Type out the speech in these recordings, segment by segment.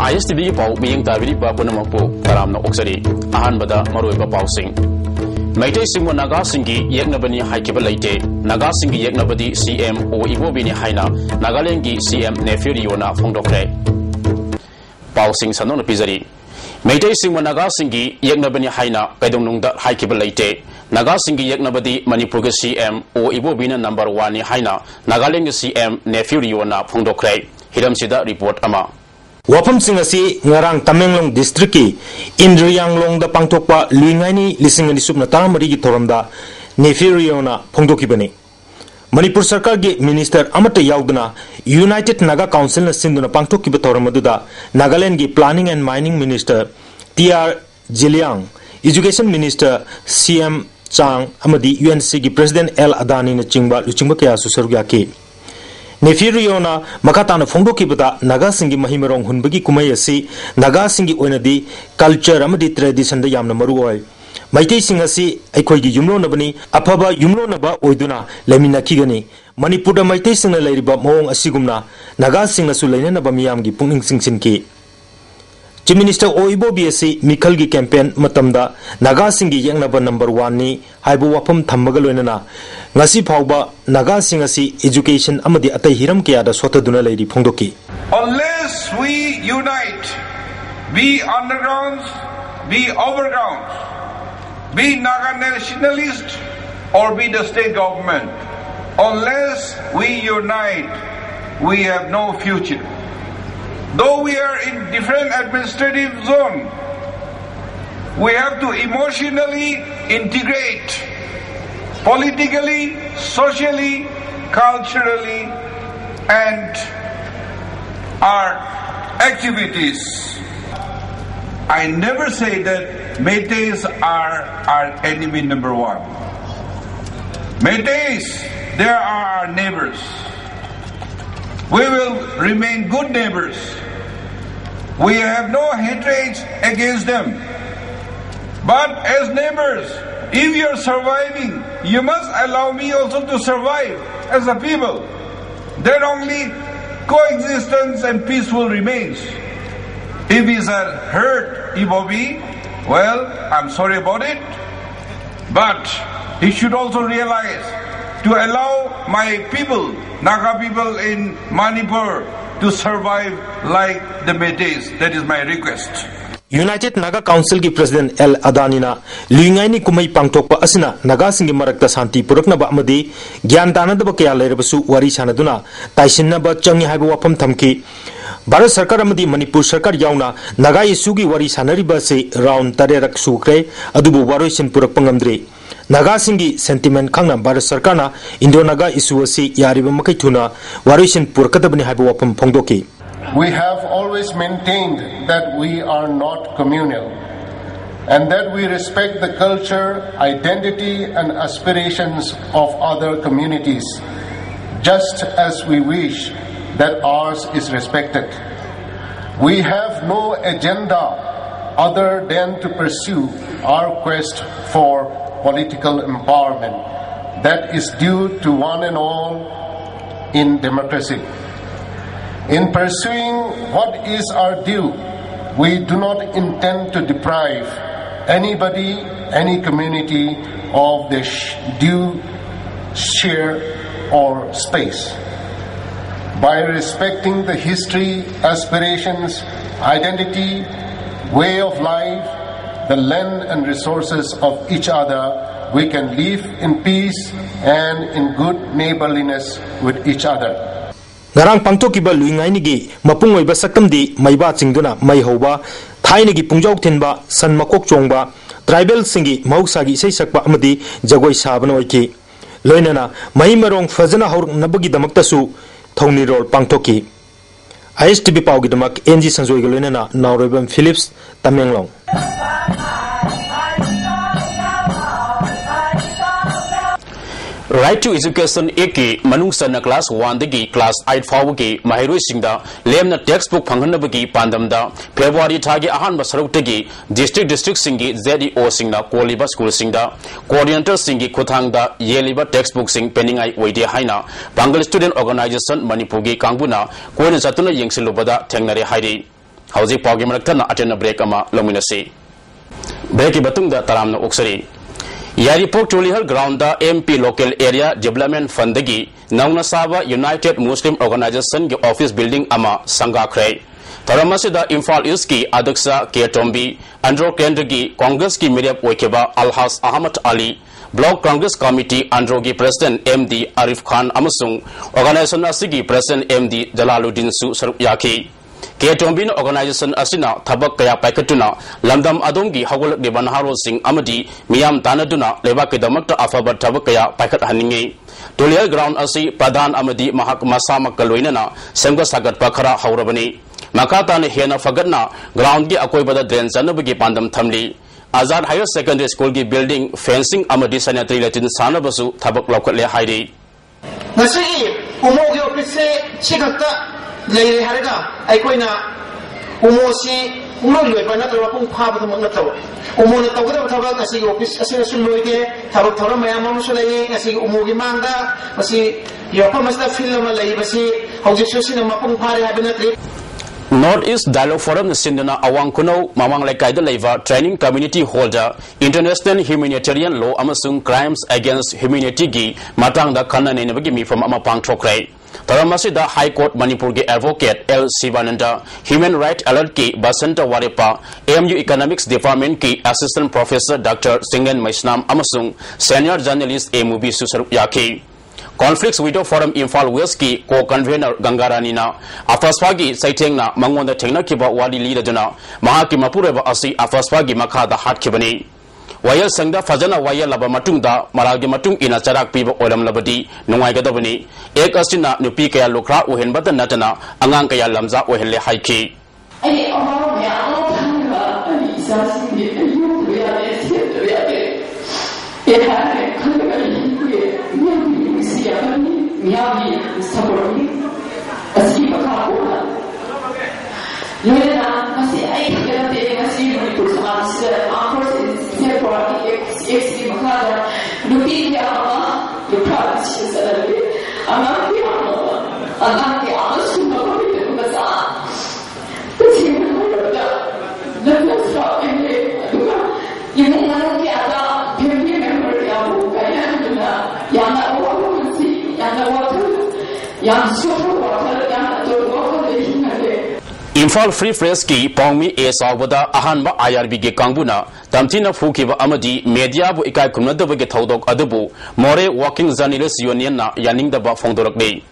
ISTV pau miyeng tabiri pa punampu taramna oksari ahan bada maroiba pausing Maitai singwa naga singi yeknabani haikeba laite naga singi yeknabadi CM o ibobini haina nagalengi CM Nefiriona fongdokre pausing sanona pizari Maitai singwa naga singi yeknabani haina kaidongnungda haikeba laite naga singi yeknabadi Manipurga CM o ibobina number 1 ni haina nagalengi CM Nefiriona fongdokre hiramsida report ama Wapam singasi ngarang Tamenglong district ki Indriyanglong da pangtokpa luingaini lisingani subna tamari gi thoramda Nefiriona phongdokibani Manipur Sarkar gi minister amata yaudna United Naga Council na sinduna pangtokiba thoramaduda Nagaland gi planning and mining minister TR Jiliang education minister CM Chang amadi UNC gi president L Adani na chingba kaya susurgya ki Nefiriona makatana fongdokibada naga singi mahimerong hunbagi kumai asi naga singi oinadi culture amadi tradition da yamna maruoi Maitai singasi aikhoigi yumlo nabani afaba yumlo naba oiduna lemina kigani Manipur da Maitai singna leiriba mawong asigumna naga singna su leinanaba miyamgi pungning singsinki Chief Minister Oibo BSC Mikhalgi campaign matamda naga singi yengnaba number 1 ni haibu wapam thammaga loinana ngasi phawba naga singasi education amadi atai hiram kya da sotaduna leiri phongdoki Unless we unite, be undergrounds, be overgrounds, be Naga nationalist or be the state government, unless we unite, we have no future. Though we are in different administrative zones, we have to emotionally integrate politically, socially, culturally, and our activities. I never say that Meiteis are our enemy number 1. Meiteis, they are our neighbors. We will remain good neighbors. We have no hatred against them. But as neighbors, if you are surviving, you must allow me also to survive as a people. Then only coexistence and peaceful remains. If it's a hurt Ibobi, well, I'm sorry about it. But he should also realize to allow my people, Naga people in Manipur, to survive like the Meiteis. That is my request. United Naga Council ki President L Adani na luingaini kumai pangtokpa asina Naga singi marakta santi puraknaba amadi gyan tanadaba kaya leirabasu wari sanaduna taisinaba changi haiba wapam thamki Bharat Sarkar amadi Manipur Sarkar yauna Naga issue gi wari sanariba se round tarerak sukre adubu waroisin purakpa ngamdre Naga singi sentiment khangna Bharat Sarkar na Indo Naga issue asi yariba makai thuna waroisin purakadabani haiba wapam phongdoki We have always maintained that we are not communal and that we respect the culture, identity and aspirations of other communities just as we wish that ours is respected. We have no agenda other than to pursue our quest for political empowerment that is due to one and all in democracy. In pursuing what is our due, we do not intend to deprive anybody, any community of their due share or space. By respecting the history, aspirations, identity, way of life, the land and resources of each other, we can live in peace and in good neighborliness with each other. Ngarang pangtokiba luingaini gi mapung oiba sakamdi maiba chingduna mai hoba thaina gi pungjau thinba san makok chongba tribal singi mausagi sei sakpa amadi jagoi sabana oiki loinana mai marong fazana haur nabagi damakta su thongni rol pangtoki ISTV pawgi damak NG sanjoi gi loinana Naurebam Philips Tamenglong Right to Education eki manungsana class 1 dagi class 8 fawgi mahiroi singda lemna textbook phanghanabagi pandamda February thagi ahan basarukdagi district singi ZEO singna koliba school singda coordinator singi khuthangda yeliba textbook sing peningai oide haina Bengal Student Organization Manipurgi kangbuna koina satuna yengsilubada thengnare hairi Hausi Paugi Marakana attend a break ama Luminasi. Breaki Batunga Taramna Oksari. Yaripok Tulihal Ground the MP Local Area Development Fundagi, Nauna Saba United Muslim Organization Office Building Ama Sangha Kray. Taramasida Imphal Iski Adaksa Ketombi, Andro Kendagi, Congress Ki Miriam Wekeba Alhas Ahmad Ali, Block Congress Committee Androgi President MD Arif Khan Amasung, Organization Asigi President MD Jalaluddin Su Sarupyaki. Ketombi Organization Asina, Tabak Kaya Pakatuna, Landam Adongi, Hawal de Banharo Singh Amadi, Miam Tanaduna, Levaki Damakta Afabat Tabakaya Pakat Haningi. Tulial Ground Asi, Pradan Amadi, Mahak Masama Kaluinana, Semga Sagat Pakara Haurabani. Makata ne hena fagatna ground gi akoi bada drain sanabagi pandam thamli Azad Higher Secondary School gi building fencing amadi sanitary latin sanabasu thabak lokatle hairi ngasi umogi office chigakta leire haraga aikoina umosi umoi loi bana to pung phaba to mangna taw umona tawda thaba ngasi office asina sul loige thaba thora mayam am sulai ngasi umogi mangda basi yopa masta film ma lei basi hauji sosina mapung phare habina tri Northeast Dialogue Forum Sindana Awangkuno Mamang Lekaida Leva Training Community Holder International Humanitarian Law Amasung Crimes Against Humanity Gi Matang da Kanan Nabagimi from Amapang Trokray. Taramasida High Court Manipur Gi Advocate L. Sivananda Human Rights Alert Ki Basanta Waripa AMU Economics Department Ki Assistant Professor Dr. Singen Maisnam Amasung Senior Journalist Mubi Susarupyaki. Conflicts Widow Forum Imphal West-ki co-convener Gangaranina Afaswagi Saitengna Mangonda Tengna Kiba Wali Leader Duna Mahaki Mapureba Asi Afaswagi Makada Hat Kibani Wayal Sangda Fajana Wayal Laba Matungda Maragi Matung ina Charak Piba Olam Labadi Nungay Gadabani Ek Astina Nupi Kaya Lukra Uhen Bata Natana Angang Kaya Lamza Uhele Haiki Miyabi Saboroni, Asiba Kabula. Lena, Masi, I get the Masi Purs answer, Uncle Sephora, Exi Makada, Lupidia, the province is a little bit. I'm not the other, I'm not the other super bazaar. This is the stop in the you know, the other, you remember the Abu Yana. Imphal Free Press ki Pongmi A Sawada Ahanba IRB ge Kangbuna Tamtina Fukiba Amadi Media bu ikai kumnadaba ge thodok adabu More Working Journalists Union na yaningdaba phongdorakbe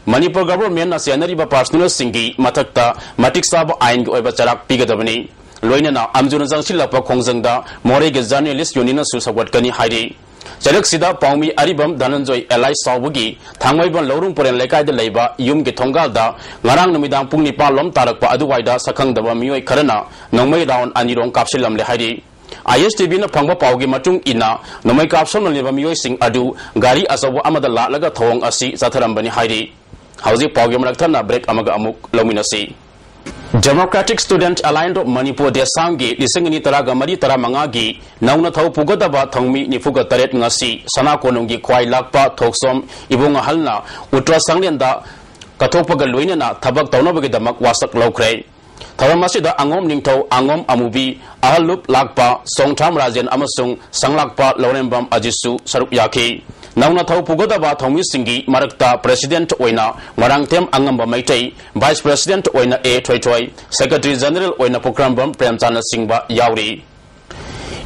Manipur government na senariba personal singi matakta matik sab ain ge oiba charak pigadabani loinana amjuna jangsilapa khongjangda More ge Journalists Union na susawat hairi Jarak Sida Pongmi Aribam Dananjoy Eli Sawbugi, Tangwaiban Lorung Puren Lekai de Leba, Yum Gitongalda, Narang Namidang Pungni Palom Tarakpa Aduwaida Sakang Daba Mui Karana, Nomay Down Anirong Kapsilam Lehadi. ISTV na Pangba Paugi Matung Ina, Nomay Kapsam Leva Mui Sing Adu, Gari Asawa Amadala Laga Thong Asi, Satarambani Haidi. Hausi Paugi Maratana break Amaga Amuk Lominasi. Democratic Student Alliance of Manipur Desangi Lisingini Taraga Mari Taramangagi Nauna Thau Pugadaba Thongmi Nifuga Taret Ngasi Sana Konungi Kwai Lakpa Thoksom Ibunga Halna Utra Sanglenda Katopaga Luinana Tabak Taunabagi Damak Wasak Lokray Taramasida Angom Ningtau Angom Amubi Ahalup Lakpa Songtam Rajan Amasung Sanglakpa Lorembam Ajisu Sarupyaki Nauna Thau Pugadaba Thongmi Singi Marakta President Oina Marangtem Angamba Maitai Vice President Oina A Toy Secretary General Oina Pokrambam Premchana Singba Yauri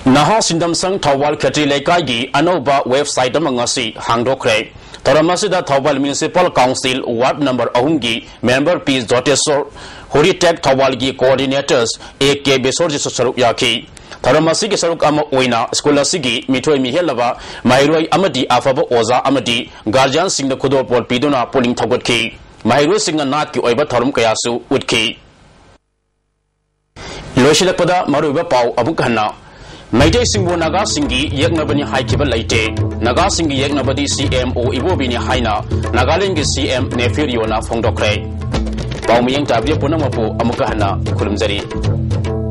Naha Sindam Sang Thawal Khatri Lekai Anoba website Amangasi Hangdokre Taramasida Thawal Municipal Council Ward Number Ahungi Member Peace Dotesor Horitek Thawalgi Coordinators AK Besorji Sarupyaki Taramasigi Saruk Ama Oina Scholasigi Mitoi Mihelava Mairoi Amadi Afaba Oza Amadi Guardian Sing the Kudo Pol Piduna Pulling Togutki Mahiru Sing and Natki Oiba Tarum Kayasu Utki Loshilakpada Maruba Pau Abukana Maite Singbo Naga Singi Yagnabani Haikiba Laite Naga Singi Yagnabadi CM O Ibobini Haina Nagalingi CM Nefiriona Fongdokre Pau Miyang Tabia Punamapu Amukahana Kulumzari